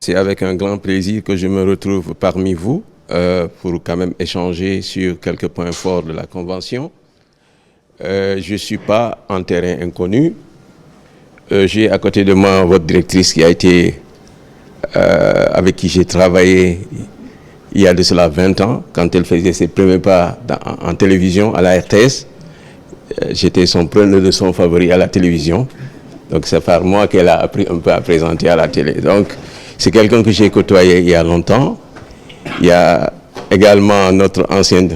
C'est avec un grand plaisir que je me retrouve parmi vous pour quand même échanger sur quelques points forts de la Convention. Je ne suis pas en terrain inconnu. J'ai à côté de moi votre directrice qui a été, avec qui j'ai travaillé il y a de cela 20 ans, quand elle faisait ses premiers pas en télévision à la RTS. J'étais son preneur de son favori à la télévision. Donc c'est par moi qu'elle a appris un peu à présenter à la télé. Donc c'est quelqu'un que j'ai côtoyé il y a longtemps. Il y a également notre ancien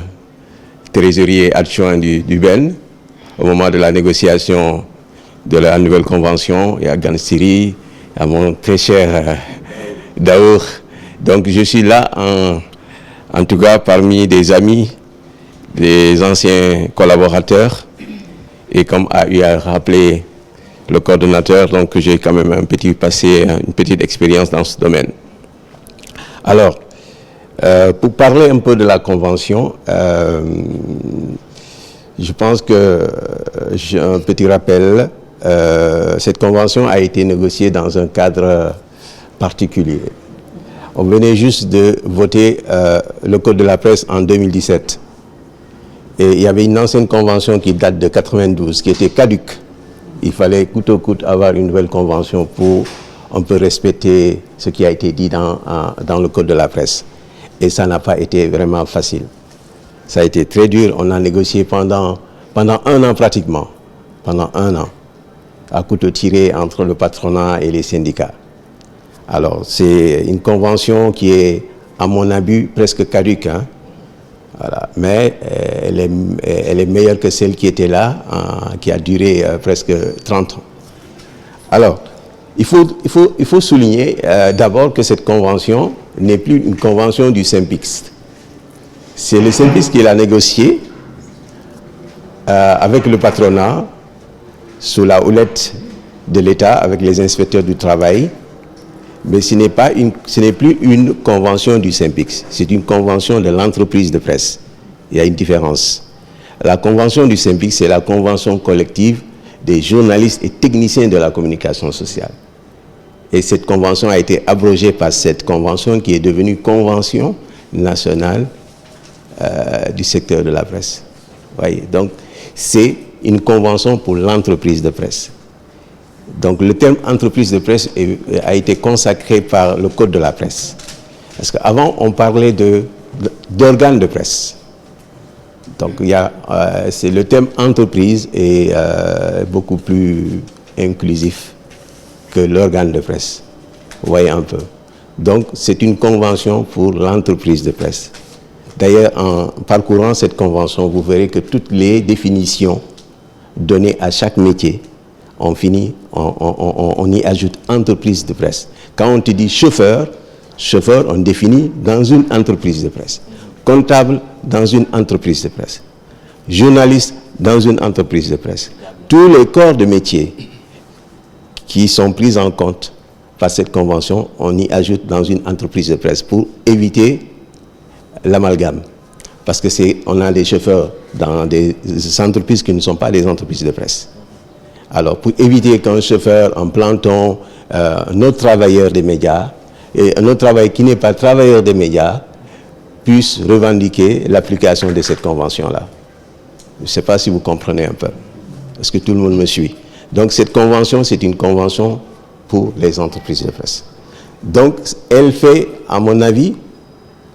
trésorier adjoint du BEN, au moment de la négociation de la nouvelle convention. Il y a Gansiri, il y a mon très cher Daour. Donc je suis là en tout cas parmi des amis, des anciens collaborateurs. Et comme a eu à rappeler le coordonnateur, donc j'ai quand même un petit passé, une petite expérience dans ce domaine. Alors, pour parler un peu de la Convention, je pense que j'ai un petit rappel. Cette Convention a été négociée dans un cadre particulier. On venait juste de voter le Code de la presse en 2017. Et il y avait une ancienne convention qui date de 92, qui était caduque. Il fallait coûte que coûte avoir une nouvelle convention pour un peu respecter ce qui a été dit dans le Code de la presse. Et ça n'a pas été vraiment facile. Ça a été très dur. On a négocié pendant un an pratiquement. Pendant un an. À couteau tiré entre le patronat et les syndicats. Alors, c'est une convention qui est, à mon avis, presque caduque. Hein. Voilà. Mais elle est meilleure que celle qui était là, qui a duré presque 30 ans. Alors, il faut souligner d'abord que cette convention n'est plus une convention du SYNPICS. C'est le SYNPICS qui l'a négociée avec le patronat, sous la houlette de l'État, avec les inspecteurs du travail. Mais ce n'est plus une convention du SYNPICS, c'est une convention de l'entreprise de presse. Il y a une différence. La convention du SYNPICS, c'est la convention collective des journalistes et techniciens de la communication sociale. Et cette convention a été abrogée par cette convention qui est devenue convention nationale du secteur de la presse. Voyez, donc, c'est une convention pour l'entreprise de presse. Donc le terme entreprise de presse a été consacré par le Code de la presse. Parce qu'avant, on parlait d'organes de presse. Donc c'est le terme entreprise est beaucoup plus inclusif que l'organe de presse. Vous voyez un peu. Donc c'est une convention pour l'entreprise de presse. D'ailleurs, en parcourant cette convention, vous verrez que toutes les définitions données à chaque métier, on y ajoute entreprise de presse. Quand on te dit chauffeur, on définit dans une entreprise de presse. Comptable, dans une entreprise de presse. Journaliste, dans une entreprise de presse. Tous les corps de métier qui sont pris en compte par cette convention, on y ajoute dans une entreprise de presse pour éviter l'amalgame. Parce que on a des chauffeurs dans des entreprises qui ne sont pas des entreprises de presse. Alors, pour éviter qu'un chauffeur, un planton, un autre travailleur des médias, et un autre travailleur qui n'est pas travailleur des médias, puisse revendiquer l'application de cette convention-là. Je ne sais pas si vous comprenez un peu. Est-ce que tout le monde me suit? Donc, cette convention, c'est une convention pour les entreprises de presse. Donc, elle fait, à mon avis,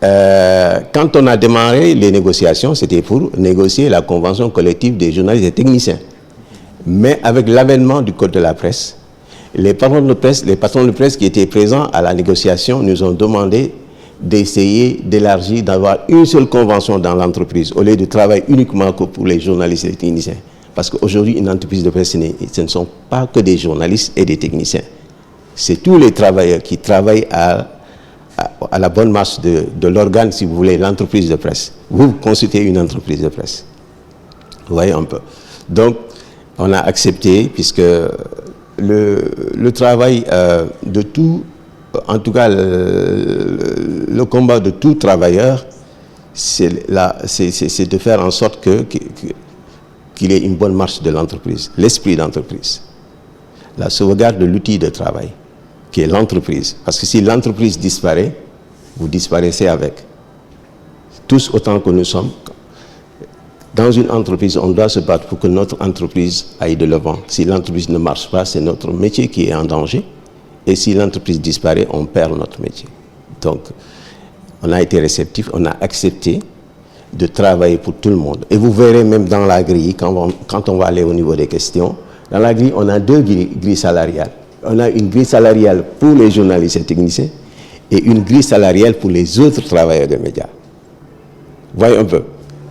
quand on a démarré les négociations, c'était pour négocier la convention collective des journalistes et techniciens. Mais avec l'avènement du Code de la presse, les patrons de presse qui étaient présents à la négociation nous ont demandé d'essayer d'élargir, d'avoir une seule convention dans l'entreprise, au lieu de travailler uniquement que pour les journalistes et les techniciens. Parce qu'aujourd'hui, une entreprise de presse, ce ne sont pas que des journalistes et des techniciens. C'est tous les travailleurs qui travaillent à la bonne marche de l'organe, si vous voulez, l'entreprise de presse. Vous constituez une entreprise de presse. Vous voyez un peu. Donc, on a accepté, puisque le travail de tout, en tout cas le combat de tout travailleur, c'est de faire en sorte qu'il y ait une bonne marche de l'entreprise, l'esprit d'entreprise. La sauvegarde de l'outil de travail, qui est l'entreprise. Parce que si l'entreprise disparaît, vous disparaissez avec. Tous autant que nous sommes, dans une entreprise, on doit se battre pour que notre entreprise aille de l'avant. Si l'entreprise ne marche pas, c'est notre métier qui est en danger. Et si l'entreprise disparaît, on perd notre métier. Donc, on a été réceptif, on a accepté de travailler pour tout le monde. Et vous verrez même dans la grille, quand on va aller au niveau des questions, dans la grille, on a deux grilles salariales. On a une grille salariale pour les journalistes et techniciens et une grille salariale pour les autres travailleurs des médias. Voyez un peu,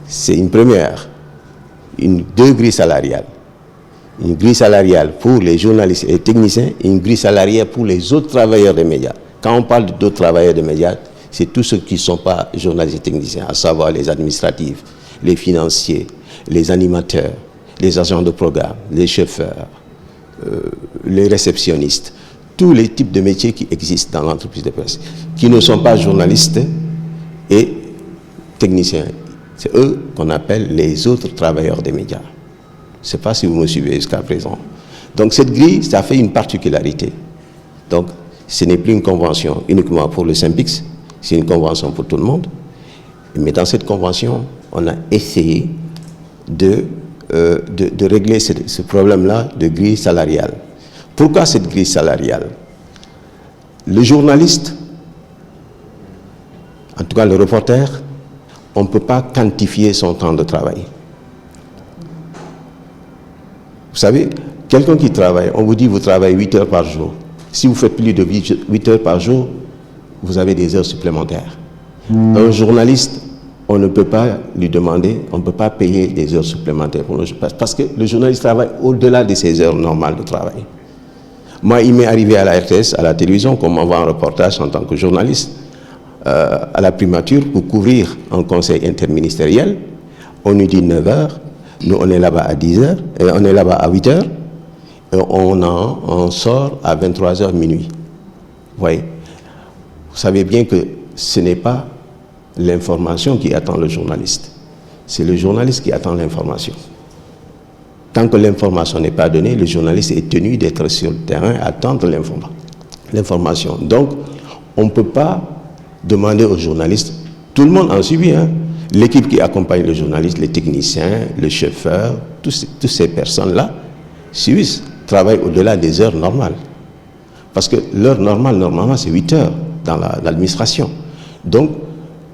c'est une première, deux grilles salariales. Une grille salariale pour les journalistes et les techniciens et une grille salariale pour les autres travailleurs des médias. Quand on parle d'autres travailleurs des médias, c'est tous ceux qui ne sont pas journalistes et techniciens, à savoir les administratifs, les financiers, les animateurs, les agents de programme, les chauffeurs, les réceptionnistes, tous les types de métiers qui existent dans l'entreprise de presse, qui ne sont pas journalistes et techniciens. C'est eux qu'on appelle les autres travailleurs des médias. Je ne sais pas si vous me suivez jusqu'à présent. Donc cette grille, ça fait une particularité. Donc ce n'est plus une convention uniquement pour le SYNPICS, c'est une convention pour tout le monde. Mais dans cette convention, on a essayé de régler ce problème-là de grille salariale. Pourquoi cette grille salariale? Le journaliste, en tout cas le reporter, on ne peut pas quantifier son temps de travail. Vous savez, quelqu'un qui travaille, on vous dit vous travaillez 8 heures par jour. Si vous faites plus de 8 heures par jour, vous avez des heures supplémentaires. Un journaliste, on ne peut pas lui demander, on ne peut pas payer des heures supplémentaires pour parce que le journaliste travaille au-delà de ses heures normales de travail. Moi, il m'est arrivé à la RTS, à la télévision, qu'on m'envoie un reportage en tant que journaliste à la primature pour couvrir un conseil interministériel. On nous dit 9 heures, nous on est là-bas à 10 heures, et on est là-bas à 8 heures, et on sort à 23 heures minuit. Vous voyez? Vous savez bien que ce n'est pas l'information qui attend le journaliste. C'est le journaliste qui attend l'information. Tant que l'information n'est pas donnée, le journaliste est tenu d'être sur le terrain, attendre l'information. Donc, on ne peut pas demander aux journalistes, tout le monde en subit, hein, l'équipe qui accompagne le journaliste, les techniciens, le chauffeur, toutes ces personnes-là, suivent, travaillent au-delà des heures normales. Parce que l'heure normale, normalement, c'est 8 heures dans l'administration. Donc,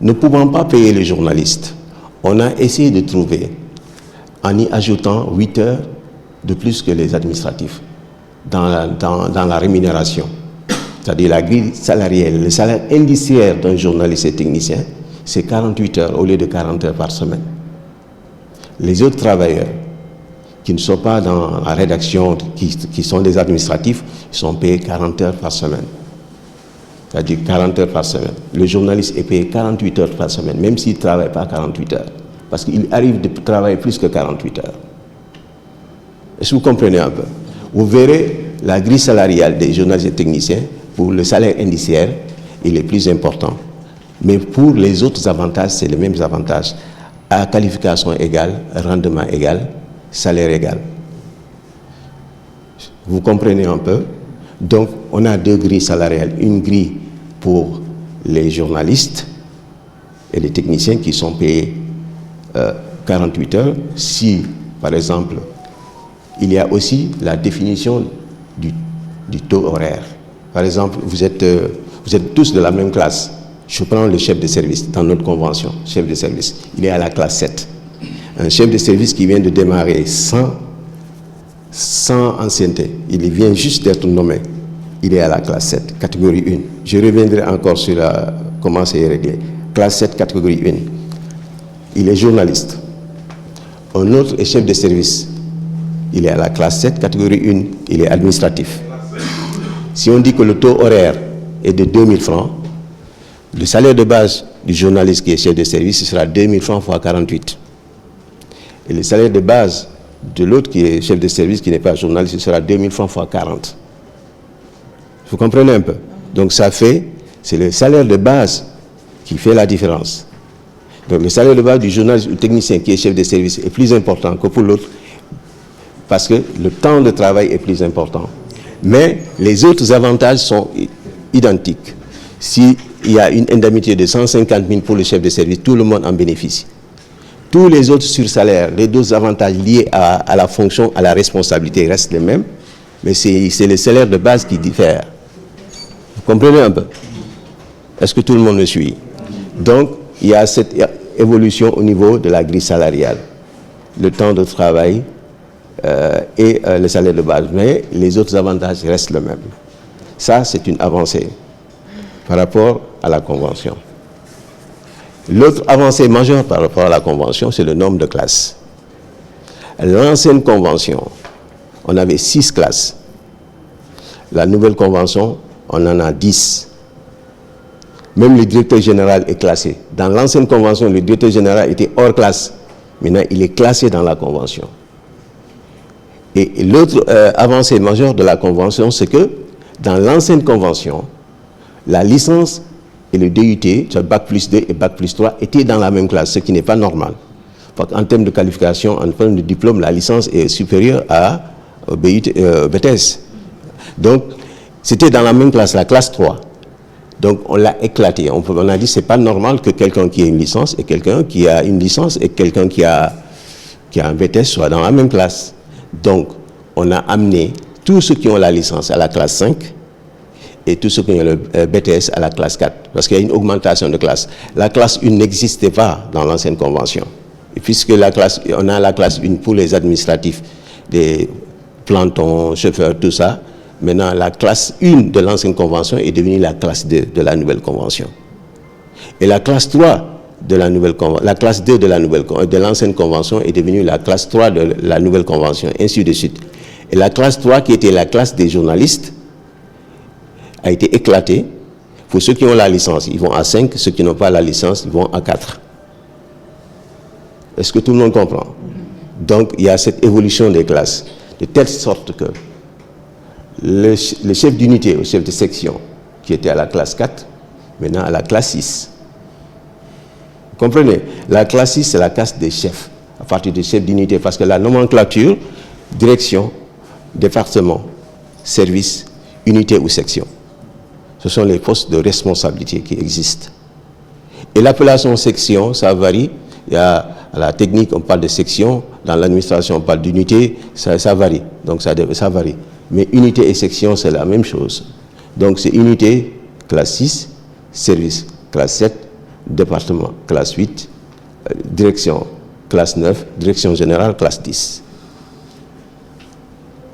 ne pouvant pas payer les journalistes, on a essayé de trouver, en y ajoutant 8 heures de plus que les administratifs, dans la rémunération. C'est-à-dire la grille salariale, le salaire indiciaire d'un journaliste et technicien, c'est 48 heures au lieu de 40 heures par semaine. Les autres travailleurs qui ne sont pas dans la rédaction, qui sont des administratifs, sont payés 40 heures par semaine. C'est-à-dire 40 heures par semaine. Le journaliste est payé 48 heures par semaine, même s'il ne travaille pas 48 heures. Parce qu'il arrive de travailler plus que 48 heures. Est-ce que vous comprenez un peu? Vous verrez la grille salariale des journalistes et techniciens, pour le salaire indiciaire, il est plus important. Mais pour les autres avantages, c'est les mêmes avantages. À qualification égale, rendement égal, salaire égal. Vous comprenez un peu? Donc, on a deux grilles salariales. Une grille pour les journalistes et les techniciens qui sont payés 48 heures. Si, par exemple, il y a aussi la définition du taux horaire. Par exemple, vous êtes tous de la même classe. Je prends le chef de service dans notre convention, chef de service. Il est à la classe 7. Un chef de service qui vient de démarrer sans ancienneté. Il vient juste d'être nommé. Il est à la classe 7, catégorie 1. Je reviendrai encore sur comment c'est réglé. Classe 7, catégorie 1. Il est journaliste. Un autre est chef de service. Il est à la classe 7, catégorie 1. Il est administratif. Si on dit que le taux horaire est de 2000 francs, le salaire de base du journaliste qui est chef de service, ce sera 2000 francs fois 48. Et le salaire de base de l'autre qui est chef de service, qui n'est pas journaliste, ce sera 2000 francs fois 40. Vous comprenez un peu? Donc ça fait, c'est le salaire de base qui fait la différence. Donc le salaire de base du journaliste ou technicien qui est chef de service est plus important que pour l'autre parce que le temps de travail est plus important. Mais les autres avantages sont identiques. S'il y a une indemnité de 150 000 pour le chef de service, tout le monde en bénéficie. Tous les autres sursalaires, les deux avantages liés à la fonction, à la responsabilité restent les mêmes, mais c'est le salaire de base qui diffère. Vous comprenez un peu? Est-ce que tout le monde me suit? Donc, il y a cette évolution au niveau de la grille salariale. Le temps de travail et le salaire de base, mais les autres avantages restent les mêmes. Ça, c'est une avancée par rapport à la Convention. L'autre avancée majeure par rapport à la Convention, c'est le nombre de classes. L'ancienne Convention, on avait 6 classes. La nouvelle Convention, on en a 10. Même le directeur général est classé. Dans l'ancienne Convention, le directeur général était hors classe. Maintenant, il est classé dans la Convention. Et l'autre avancée majeure de la Convention, c'est que dans l'ancienne Convention, la licence et le DUT, Bac plus 2 et Bac plus 3, étaient dans la même classe, ce qui n'est pas normal. En termes de qualification, en termes de diplôme, la licence est supérieure au BTS. Donc, c'était dans la même classe, la classe 3. Donc, on l'a éclaté. On a dit que ce n'est pas normal que quelqu'un qui a une licence et quelqu'un qui a une licence et quelqu'un qui a un BTS soient dans la même classe. Donc, on a amené tous ceux qui ont la licence à la classe 5 et tous ceux qui ont le BTS à la classe 4, parce qu'il y a une augmentation de classe. La classe 1 n'existait pas dans l'ancienne Convention. Et puisque on a la classe 1 pour les administratifs, des plantons, chauffeurs, tout ça, maintenant la classe 1 de l'ancienne Convention est devenue la classe 2 de la nouvelle Convention. Et la classe 3 de la nouvelle Convention, la classe 2 de l'ancienne Convention est devenue la classe 3 de la nouvelle Convention, ainsi de suite. Et la classe 3, qui était la classe des journalistes, a été éclatée. Pour ceux qui ont la licence, ils vont à 5. Ceux qui n'ont pas la licence, ils vont à 4. Est-ce que tout le monde comprend? Donc, il y a cette évolution des classes, de telle sorte que le chef d'unité, le chef de section, qui était à la classe 4, maintenant à la classe 6. Vous comprenez? La classe 6, c'est la classe des chefs, à partir des chefs d'unité, parce que la nomenclature, direction, département, service, unité ou section, ce sont les postes de responsabilité qui existent. Et l'appellation section, ça varie. Il y a à la technique, on parle de section, dans l'administration, on parle d'unité, ça varie. Donc ça varie. Mais unité et section, c'est la même chose. Donc c'est unité, classe 6, service, classe 7, département, classe 8, direction, classe 9, direction générale, classe 10.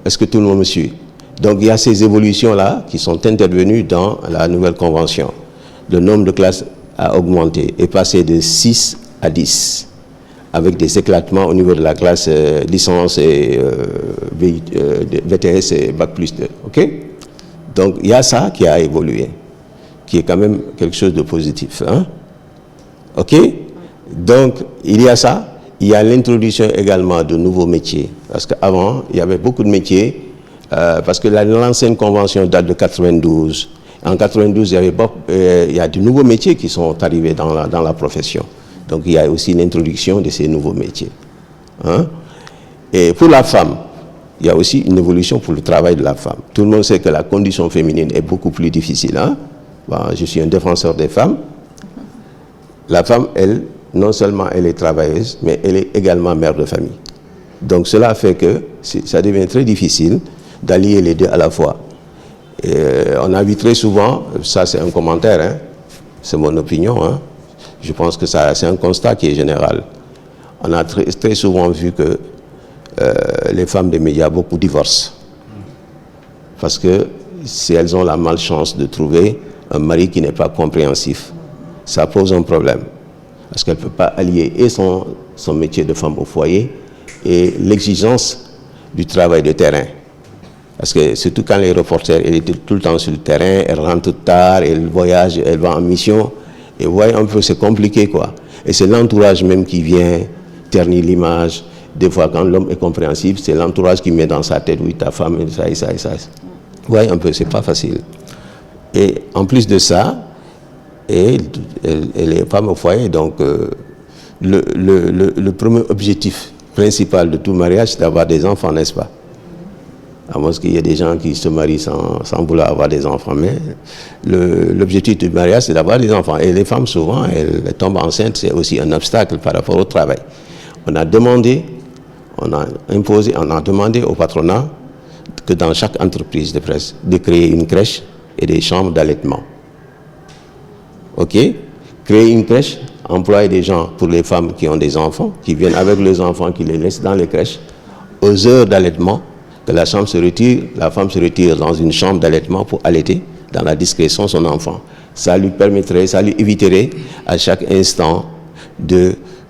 Est-ce que tout le monde me suit? Donc il y a ces évolutions-là qui sont intervenues dans la nouvelle Convention. Le nombre de classes a augmenté, est passé de 6 à 10, avec des éclatements au niveau de la classe licence et VTS et Bac plus 2. OK? Donc il y a ça qui a évolué, qui est quand même quelque chose de positif. Hein? OK? Donc il y a ça. Il y a l'introduction également de nouveaux métiers. Parce qu'avant, il y avait beaucoup de métiers, parce que l'ancienne Convention date de 92. En 92, il y a de nouveaux métiers qui sont arrivés dans la profession. Donc il y a aussi l'introduction de ces nouveaux métiers. Hein? Et pour la femme, il y a aussi une évolution pour le travail de la femme. Tout le monde sait que la condition féminine est beaucoup plus difficile. Hein? Bon, je suis un défenseur des femmes. La femme, elle, non seulement elle est travailleuse, mais elle est également mère de famille. Donc cela fait que ça devient très difficile d'allier les deux à la fois. Et on a vu très souvent, ça c'est un commentaire, hein, c'est mon opinion, hein, je pense que c'est un constat qui est général. On a très souvent vu que les femmes des médias beaucoup divorcent. Parce que si elles ont la malchance de trouver un mari qui n'est pas compréhensif, ça pose un problème. Parce qu'elle ne peut pas allier et son métier de femme au foyer et l'exigence du travail de terrain. Parce que surtout quand les reporters, elle était tout le temps sur le terrain, elle rentre tard, elle voyage, elle va en mission. Et vous voyez un peu, c'est compliqué quoi. Et c'est l'entourage même qui vient ternir l'image. Des fois, quand l'homme est compréhensif, c'est l'entourage qui met dans sa tête, oui, ta femme, et ça, et ça, et ça. Vous voyez un peu, c'est pas facile. Et en plus de ça, elle est femme au foyer, donc le premier objectif principal de tout mariage, c'est d'avoir des enfants, n'est-ce pas? À moins qu'il y ait des gens qui se marient sans vouloir avoir des enfants. Mais l'objectif du mariage, c'est d'avoir des enfants. Et les femmes, souvent, elles tombent enceintes. C'est aussi un obstacle par rapport au travail. On a demandé au patronat que dans chaque entreprise de presse, de créer une crèche et des chambres d'allaitement. OK? Créer une crèche, employer des gens pour les femmes qui ont des enfants, qui viennent avec les enfants, qui les laissent dans les crèches, aux heures d'allaitement, que la femme se retire dans une chambre d'allaitement pour allaiter dans la discrétion son enfant. Ça lui éviterait à chaque instant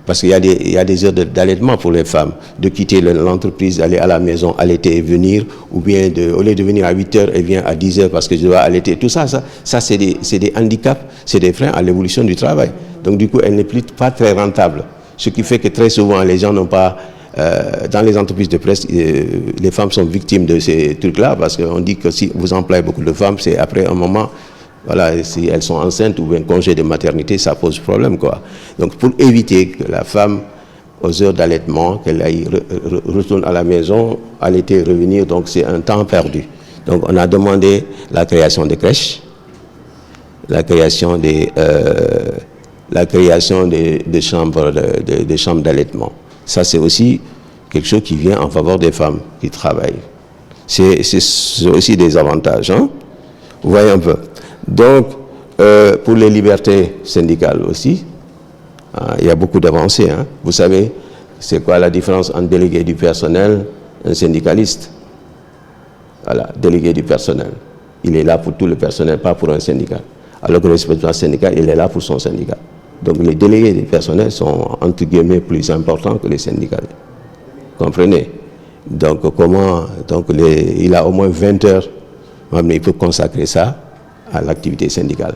parce qu'il y a des heures d'allaitement pour les femmes, de quitter l'entreprise, d'aller à la maison, allaiter et venir, ou bien au lieu de venir à 8 heures, elle vient à 10 heures parce que je dois allaiter. Tout ça c'est des handicaps, c'est des freins à l'évolution du travail. Donc du coup, elle n'est pas très rentable. Ce qui fait que très souvent, les gens n'ont pas... dans les entreprises de presse, les femmes sont victimes de ces trucs-là, parce qu'on dit que si vous employez beaucoup de femmes, c'est après un moment... Voilà, si elles sont enceintes ou un congé de maternité, ça pose problème, quoi. Donc, pour éviter que la femme, aux heures d'allaitement, qu'elle retourne à la maison, allaiter, revenir, donc c'est un temps perdu. Donc, on a demandé la création de crèches, la création des chambres d'allaitement. Ça, c'est aussi quelque chose qui vient en faveur des femmes qui travaillent. C'est aussi des avantages, hein? Vous voyez un peu. Donc, pour les libertés syndicales aussi, il y a beaucoup d'avancées. Hein. Vous savez, c'est quoi la différence entre délégué du personnel et un syndicaliste? Voilà, délégué du personnel. Il est là pour tout le personnel, pas pour un syndicat. Alors que le responsable syndical, il est là pour son syndicat. Donc, les délégués du personnel sont, entre guillemets, plus importants que les syndicats. Comprenez? Donc, il a au moins 20 heures, mais il peut consacrer ça à l'activité syndicale.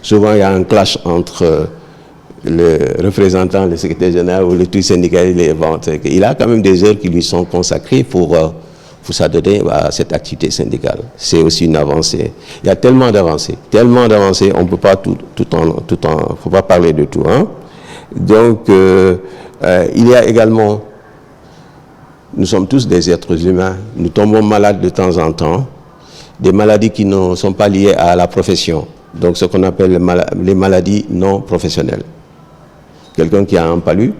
Souvent, il y a un clash entre le représentant, le secrétaire général ou le truc syndical et les ventes. Il a quand même des heures qui lui sont consacrées pour s'adonner à cette activité syndicale. C'est aussi une avancée. Il y a tellement d'avancées, on ne peut pas faut pas parler de tout. Hein. Donc, il y a également, nous sommes tous des êtres humains, nous tombons malades de temps en temps, des maladies qui ne sont pas liées à la profession, donc ce qu'on appelle les maladies non professionnelles. Quelqu'un qui a un palu,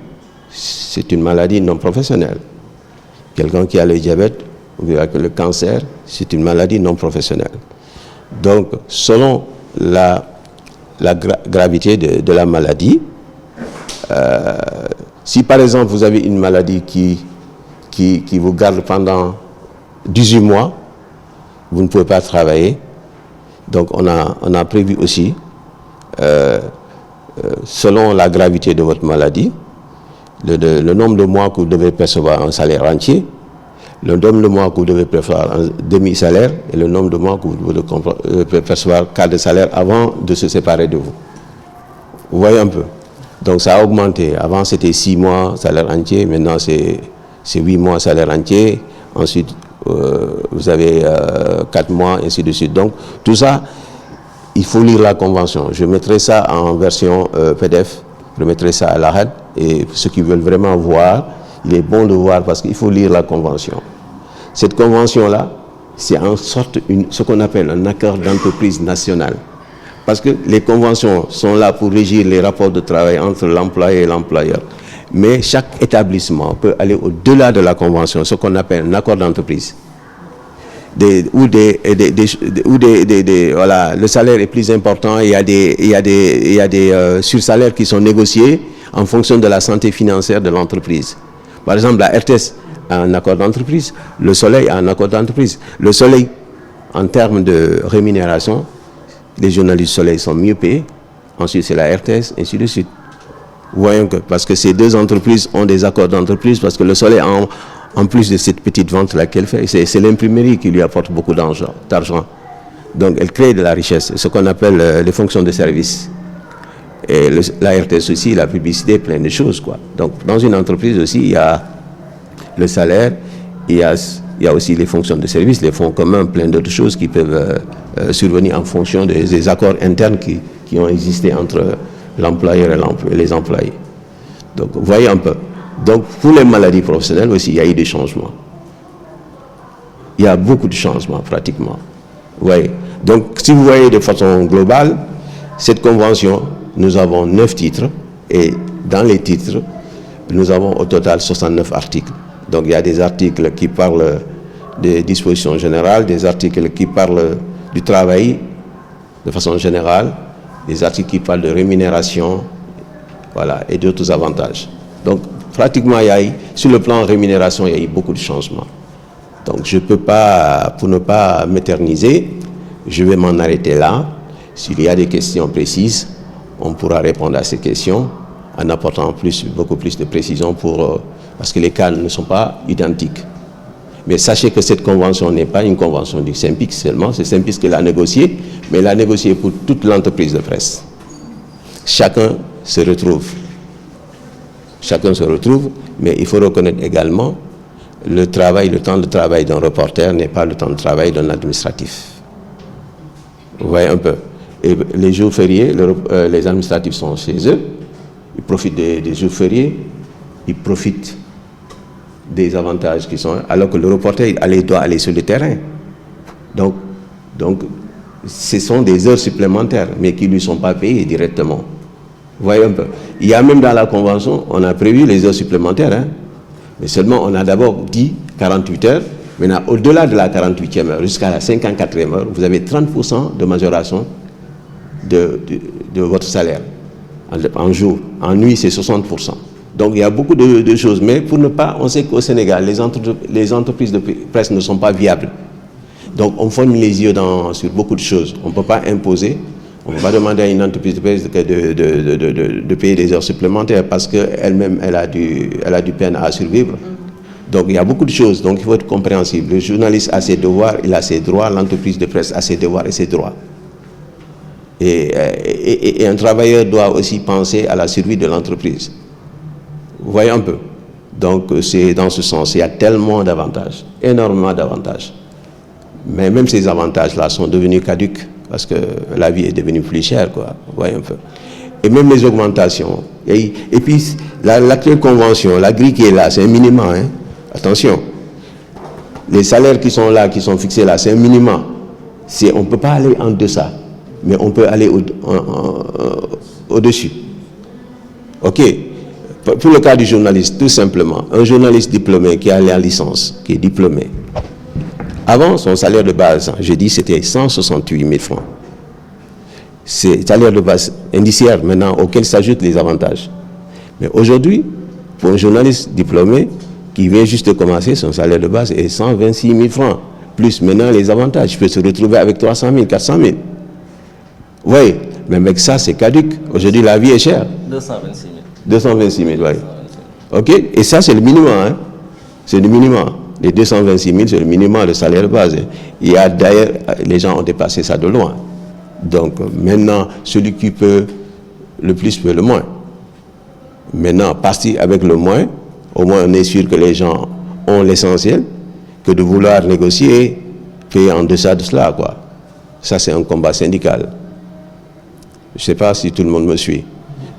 c'est une maladie non professionnelle. Quelqu'un qui a le diabète ou le cancer, c'est une maladie non professionnelle. Donc, selon la gravité de la maladie, si par exemple vous avez une maladie qui vous garde pendant 18 mois, vous ne pouvez pas travailler. Donc on a prévu aussi, selon la gravité de votre maladie, le nombre de mois que vous devez percevoir un salaire entier, le nombre de mois que vous devez percevoir un demi-salaire et le nombre de mois que vous devez percevoir quart de salaire avant de se séparer de vous. Vous voyez un peu. Donc ça a augmenté. Avant c'était 6 mois salaire entier, maintenant c'est 8 mois salaire entier. Ensuite, vous avez 4 mois, ainsi de suite. Donc, tout ça, il faut lire la convention. Je mettrai ça en version PDF, je mettrai ça à l'ARAD, et ceux qui veulent vraiment voir, il est bon de voir parce qu'il faut lire la convention. Cette convention-là, c'est en sorte ce qu'on appelle un accord d'entreprise national. Parce que les conventions sont là pour régir les rapports de travail entre l'employé et l'employeur. Mais chaque établissement peut aller au-delà de la convention, ce qu'on appelle un accord d'entreprise. Voilà, le salaire est plus important, il y a des sursalaires qui sont négociés en fonction de la santé financière de l'entreprise. Par exemple, la RTS a un accord d'entreprise, le Soleil a un accord d'entreprise. Le Soleil, en termes de rémunération, les journalistes du Soleil sont mieux payés, ensuite c'est la RTS, ainsi de suite. Voyons que, parce que ces deux entreprises ont des accords d'entreprise, parce que le Soleil, en plus de cette petite vente-là qu'elle fait, c'est l'imprimerie qui lui apporte beaucoup d'argent. Donc elle crée de la richesse, ce qu'on appelle les fonctions de service. Et la RTS aussi, la publicité, plein de choses, quoi. Donc dans une entreprise aussi, il y a le salaire, il y a aussi les fonctions de service, les fonds communs, plein d'autres choses qui peuvent survenir en fonction des accords internes qui ont existé entre l'employeur et les employés. Donc, vous voyez un peu. Donc, pour les maladies professionnelles aussi, il y a eu des changements. Il y a beaucoup de changements, pratiquement. Vous voyez. Donc, si vous voyez de façon globale, cette convention, nous avons 9 titres, et dans les titres, nous avons au total 69 articles. Donc, il y a des articles qui parlent des dispositions générales, des articles qui parlent du travail de façon générale, des articles qui parlent de rémunération, voilà, et d'autres avantages. Donc, pratiquement, sur le plan rémunération, il y a eu beaucoup de changements. Donc, je ne peux pas, pour ne pas m'éterniser, je vais m'en arrêter là. S'il y a des questions précises, on pourra répondre à ces questions en apportant beaucoup plus de précision parce que les cas ne sont pas identiques. Mais sachez que cette convention n'est pas une convention du SYNPICS seulement, c'est SYNPICS qui l'a négociée, mais l'a négociée pour toute l'entreprise de presse. Chacun se retrouve. Chacun se retrouve, mais il faut reconnaître également le temps de travail d'un reporter n'est pas le temps de travail d'un administratif. Vous voyez un peu. Et les jours fériés, les administratifs sont chez eux, ils profitent des jours fériés, ils profitent des avantages qui sont... Alors que le reporter doit aller sur le terrain. Donc, ce sont des heures supplémentaires, mais qui ne lui sont pas payées directement. Vous voyez un peu. Il y a même dans la convention, on a prévu les heures supplémentaires, hein, mais seulement on a d'abord dit 48 heures. Maintenant, au-delà de la 48e heure, jusqu'à la 54e heure, vous avez 30% de majoration de votre salaire en jour. En nuit, c'est 60%. Donc, il y a beaucoup de choses. Mais pour ne pas... On sait qu'au Sénégal, les entreprises de presse ne sont pas viables. Donc, on ferme les yeux sur beaucoup de choses. On ne peut pas imposer. On ne peut pas demander à une entreprise de presse de payer des heures supplémentaires parce qu'elle-même, elle a du peine à survivre. Donc, il y a beaucoup de choses. Donc, il faut être compréhensible. Le journaliste a ses devoirs, il a ses droits. L'entreprise de presse a ses devoirs et ses droits. Et un travailleur doit aussi penser à la survie de l'entreprise. Vous voyez un peu. Donc, c'est dans ce sens. Il y a tellement d'avantages, énormément d'avantages. Mais même ces avantages-là sont devenus caducs parce que la vie est devenue plus chère, quoi. Vous voyez un peu. Et même les augmentations. Et puis, l'actuelle convention, la grille qui est là, c'est un minimum, hein. Attention, les salaires qui sont là, qui sont fixés là, c'est un minimum. On ne peut pas aller en deçà, mais on peut aller au-dessus. OK. Pour le cas du journaliste, tout simplement, un journaliste diplômé qui a la licence, qui est diplômé, avant son salaire de base, j'ai dit c'était 168 000 francs. C'est salaire de base indiciaire maintenant auquel s'ajoutent les avantages. Mais aujourd'hui, pour un journaliste diplômé, qui vient juste de commencer, son salaire de base est 126 000 francs. Plus maintenant les avantages. Je peux se retrouver avec 300 000, 400 000. Oui, mais avec ça, c'est caduc. Aujourd'hui, la vie est chère. 226 000. 226 000, oui. OK? Et ça, c'est le minimum. Hein? C'est le minimum. Les 226 000, c'est le minimum de salaire de base. Il y a d'ailleurs, les gens ont dépassé ça de loin. Donc, maintenant, celui qui peut le plus peut le moins. Maintenant, partir avec le moins, au moins on est sûr que les gens ont l'essentiel, que de vouloir négocier, payer en deçà de cela, quoi. Ça, c'est un combat syndical. Je ne sais pas si tout le monde me suit.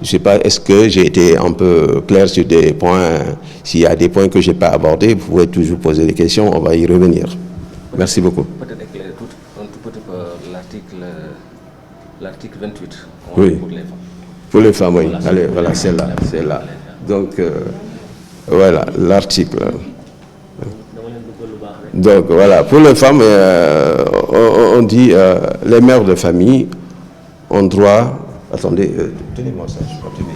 Je ne sais pas, est-ce que j'ai été un peu clair sur des points? S'il y a des points que je n'ai pas abordés, vous pouvez toujours poser des questions, on va y revenir. Merci beaucoup. Peut-être éclairer un tout petit peu l'article 28 oui. Pour les femmes. Pour les femmes, oui. Voilà. Allez, voilà, c'est là. C'est là. Donc, voilà, l'article. Donc, voilà, pour les femmes, on dit les mères de famille ont droit... Attendez, tenez-moi ça, je vais tenir.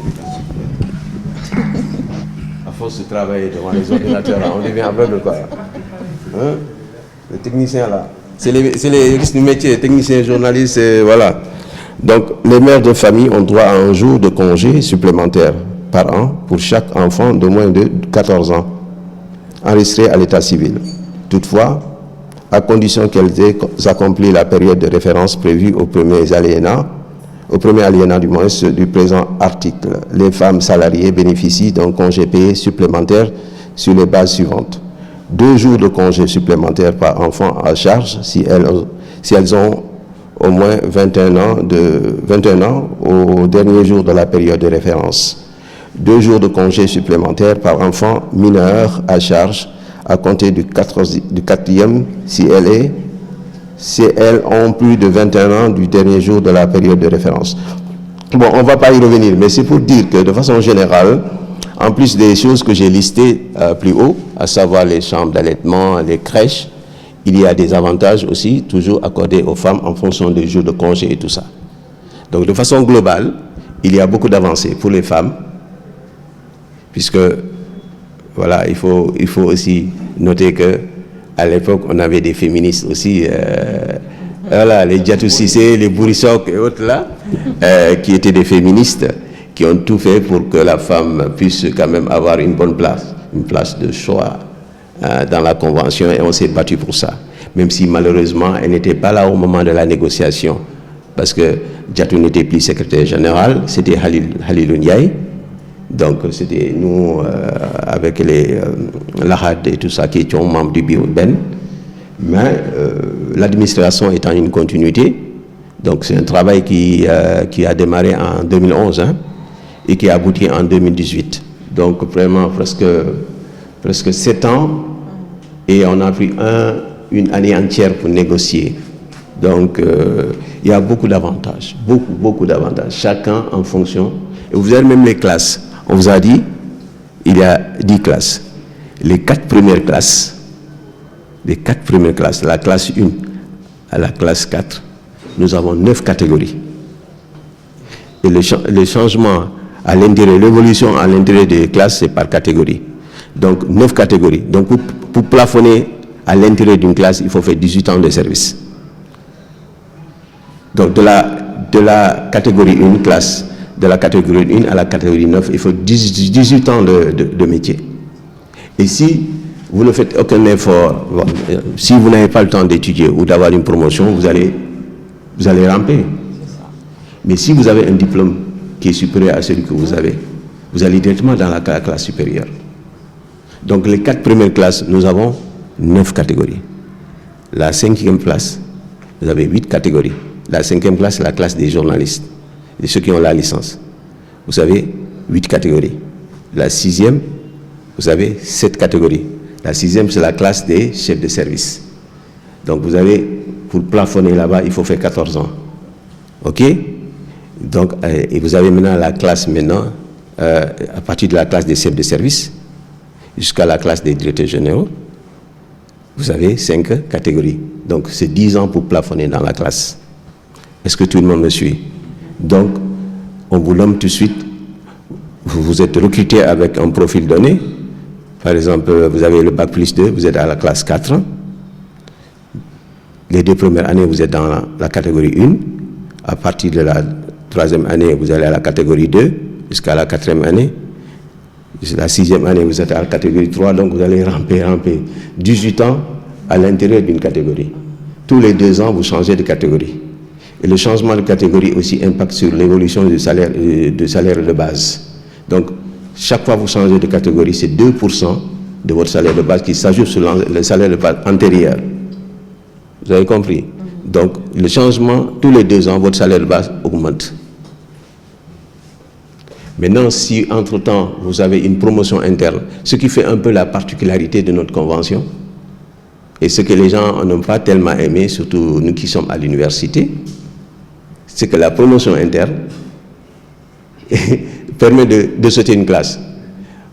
À force de travailler devant les ordinateurs, là, on devient aveugle, quoi. Hein? Les techniciens, là. C'est les risques du métier, techniciens, journalistes, voilà. Donc, les mères de famille ont droit à un jour de congé supplémentaire par an pour chaque enfant de moins de 14 ans, enregistré à l'état civil. Toutefois, à condition qu'elles aient accompli la période de référence prévue au premier alinéa du moins du présent article, les femmes salariées bénéficient d'un congé payé supplémentaire sur les bases suivantes. 2 jours de congé supplémentaire par enfant à charge si elles ont au moins 21 ans au dernier jour de la période de référence. 2 jours de congé supplémentaires par enfant mineur à charge à compter du 4e si elles ont plus de 21 ans du dernier jour de la période de référence. Bon, on ne va pas y revenir, mais c'est pour dire que de façon générale, en plus des choses que j'ai listées plus haut, à savoir les chambres d'allaitement, les crèches, il y a des avantages aussi toujours accordés aux femmes en fonction des jours de congé et tout ça. Donc de façon globale, il y a beaucoup d'avancées pour les femmes, puisque voilà, il faut aussi noter que à l'époque, on avait des féministes aussi, voilà, les Diatou Cissé, les Bourissok et autres là, qui étaient des féministes, qui ont tout fait pour que la femme puisse quand même avoir une bonne place, une place de choix dans la Convention, et on s'est battu pour ça. Même si malheureusement, elle n'était pas là au moment de la négociation, parce que Diatou n'était plus secrétaire général, c'était Halilou Ndiaye. Donc c'était nous, avec les l'AHAD et tout ça, qui étions membres du bureau Ben. Mais l'administration étant une continuité, donc c'est un travail qui a démarré en 2011 hein, et qui a abouti en 2018. Donc vraiment presque 7 ans, et on a pris une année entière pour négocier. Donc il y a beaucoup d'avantages, beaucoup d'avantages, chacun en fonction. Et vous avez même les classes. On vous a dit, il y a 10 classes. Les 4 premières classes, la classe 1 à la classe 4, nous avons 9 catégories. Et le changement à l'intérieur, l'évolution à l'intérieur des classes, c'est par catégorie. Donc 9 catégories. Donc pour plafonner à l'intérieur d'une classe, il faut faire 18 ans de service. Donc de la catégorie 1 classe, de la catégorie 1 à la catégorie 9, il faut 18 ans de métier. Et si vous ne faites aucun effort, si vous n'avez pas le temps d'étudier ou d'avoir une promotion, vous allez ramper. Mais si vous avez un diplôme qui est supérieur à celui que vous avez, vous allez directement dans la classe supérieure. Donc les 4 premières classes, nous avons 9 catégories. La 5e classe, vous avez 8 catégories. La 5e classe, c'est la classe des journalistes, de ceux qui ont la licence. Vous avez 8 catégories. La 6e, vous avez 7 catégories. La 6e, c'est la classe des chefs de service. Donc vous avez, pour plafonner là-bas, il faut faire 14 ans. OK? Donc, et vous avez maintenant la classe à partir de la classe des chefs de service, jusqu'à la classe des directeurs généraux, vous avez 5 catégories. Donc c'est 10 ans pour plafonner dans la classe. Est-ce que tout le monde me suit? Donc, on vous nomme tout de suite, vous êtes recruté avec un profil donné. Par exemple, vous avez le bac plus 2, vous êtes à la classe 4. Les 2 premières années, vous êtes dans la catégorie 1. À partir de la 3e année, vous allez à la catégorie 2, jusqu'à la 4e année. La 6e année, vous êtes à la catégorie 3, donc vous allez ramper. 18 ans à l'intérieur d'une catégorie. Tous les 2 ans, vous changez de catégorie. Et le changement de catégorie aussi impacte sur l'évolution du salaire de base. Donc, chaque fois que vous changez de catégorie, c'est 2% de votre salaire de base qui s'ajoute sur le salaire de base antérieur. Vous avez compris? Donc, le changement, tous les 2 ans, votre salaire de base augmente. Maintenant, si entre-temps, vous avez une promotion interne, ce qui fait un peu la particularité de notre convention, et ce que les gens n'ont pas tellement aimé, surtout nous qui sommes à l'université, c'est que la promotion interne permet de sauter une classe.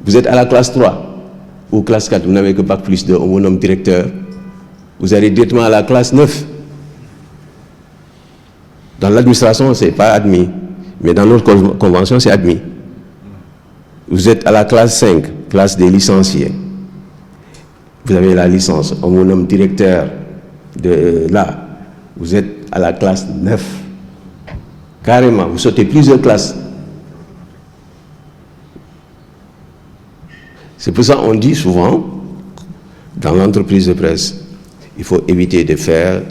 Vous êtes à la classe 3 ou classe 4, vous n'avez que bac plus 2, on vous nomme directeur. Vous allez directement à la classe 9. Dans l'administration, ce n'est pas admis, mais dans notre convention, c'est admis. Vous êtes à la classe 5, classe des licenciés. Vous avez la licence, on vous nomme directeur de là. Vous êtes à la classe 9. Carrément, vous sautez plusieurs classes. C'est pour ça qu'on dit souvent, dans l'entreprise de presse, il faut éviter de faire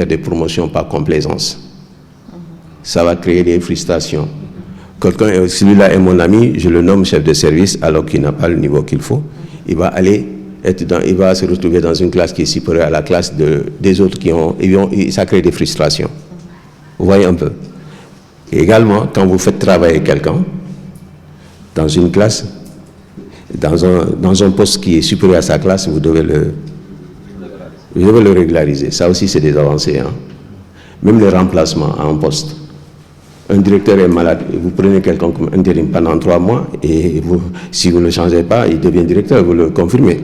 des promotions par complaisance. Ça va créer des frustrations. Quelqu'un, celui-là est mon ami, je le nomme chef de service alors qu'il n'a pas le niveau qu'il faut. Il va se retrouver dans une classe qui est supérieure à la classe des autres ça crée des frustrations. Vous voyez un peu. Et également, quand vous faites travailler quelqu'un dans une classe, dans un poste qui est supérieur à sa classe, vous devez le régulariser. Ça aussi, c'est des avancées. Hein. Même le remplacement à un poste. Un directeur est malade, vous prenez quelqu'un comme intérim pendant 3 mois et si vous ne le changez pas, il devient directeur, vous le confirmez.